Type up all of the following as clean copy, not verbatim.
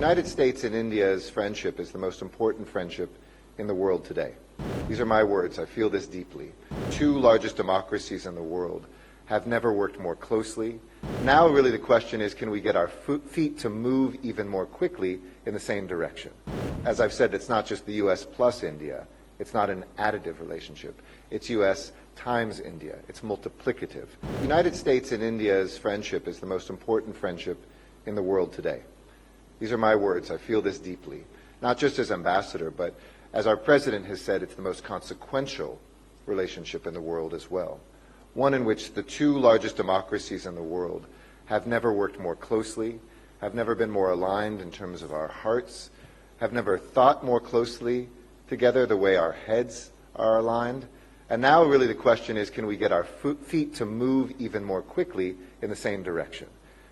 United States and India's friendship is the most important friendship in the world today. These are my words. I feel this deeply. Two largest democracies in the world have never worked more closely. Now really the question is, can we get our feet to move even more quickly in the same direction? As I've said, it's not just the U.S. plus India. It's not an additive relationship. It's U.S. times India. It's multiplicative. The United States and India's friendship is the most important friendship in the world today. These are my words. I feel this deeply. Not just as ambassador, but as our president has said, it's the most consequential relationship in the world as well. One in which the two largest democracies in the world have never worked more closely, have never been more aligned in terms of our hearts, have never thought more closely together the way our heads are aligned. And now really the question is, can we get our feet to move even more quickly in the same direction?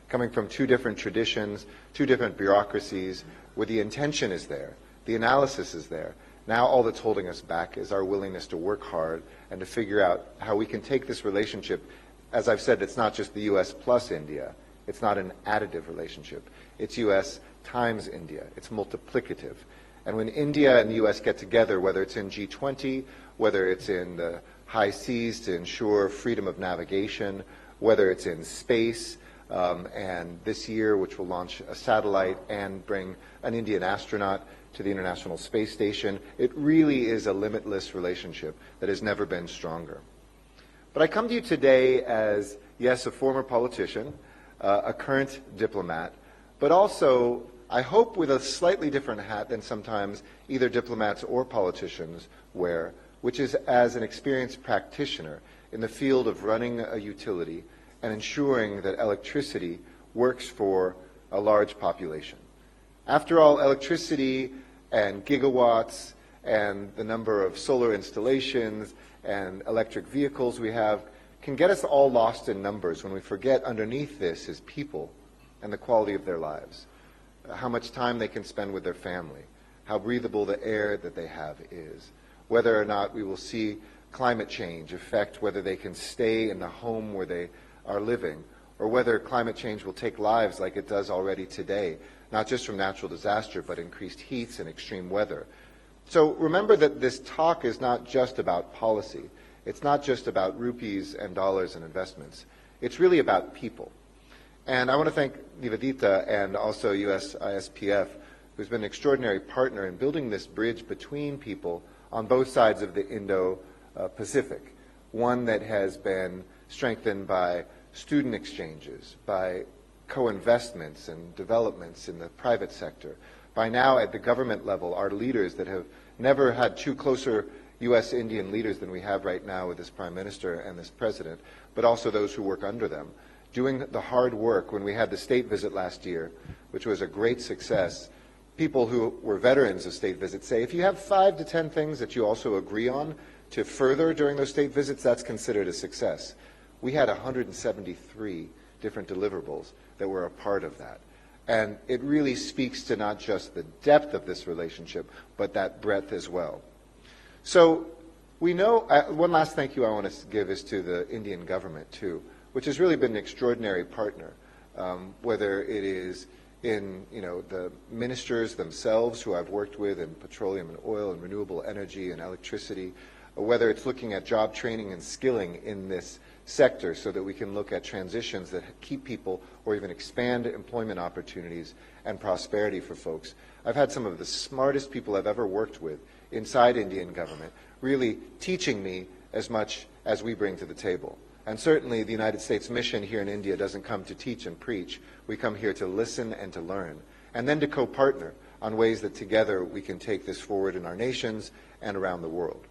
Coming from two different traditions, two different bureaucracies, where the intention is there, the analysis is there. Now all that's holding us back is our willingness to work hard and to figure out how we can take this relationship. As I've said, it's not just the U.S. plus India. It's not an additive relationship. It's U.S. times India. It's multiplicative. And when India and the U.S. get together, whether it's in G20, whether it's in the high seas to ensure freedom of navigation, whether it's in space, and this year, which will launch a satellite and bring an Indian astronaut to the International Space Station, it really is a limitless relationship that has never been stronger. But I come to you today as, yes, a former politician, a current diplomat, but also, I hope, with a slightly different hat than sometimes either diplomats or politicians wear, which is as an experienced practitioner in the field of running a utility and ensuring that electricity works for a large population. After all, electricity and gigawatts and the number of solar installations and electric vehicles we have can get us all lost in numbers when we forget underneath this is people and the quality of their lives, how much time they can spend with their family, how breathable the air that they have is, whether or not we will see climate change affect whether they can stay in the home where they are living, or whether climate change will take lives like it does already today, not just from natural disaster, but increased heats and extreme weather. So remember that this talk is not just about policy. It's not just about rupees and dollars and investments. It's really about people. And I want to thank Nivedita and also US ISPF, who's been an extraordinary partner in building this bridge between people on both sides of the Indo-Pacific, one that has been strengthened by student exchanges, by co-investments and developments in the private sector. By now, at the government level, our leaders that have never had two closer U.S.-Indian leaders than we have right now with this Prime Minister and this President, but also those who work under them, doing the hard work. When we had the state visit last year, which was a great success, people who were veterans of state visits say, if you have 5 to 10 things that you also agree on to further during those state visits, that's considered a success. We had 173 different deliverables that were a part of that. And it really speaks to not just the depth of this relationship, but that breadth as well. So we know, one last thank you I want to give is to the Indian government too, which has really been an extraordinary partner, whether it is in the ministers themselves who I've worked with in petroleum and oil and renewable energy and electricity, or whether it's looking at job training and skilling in this sector so that we can look at transitions that keep people or even expand employment opportunities and prosperity for folks. I've had some of the smartest people I've ever worked with inside Indian government really teaching me as much as we bring to the table. And certainly the United States mission here in India doesn't come to teach and preach. We come here to listen and to learn, and then to co-partner on ways that together we can take this forward in our nations and around the world.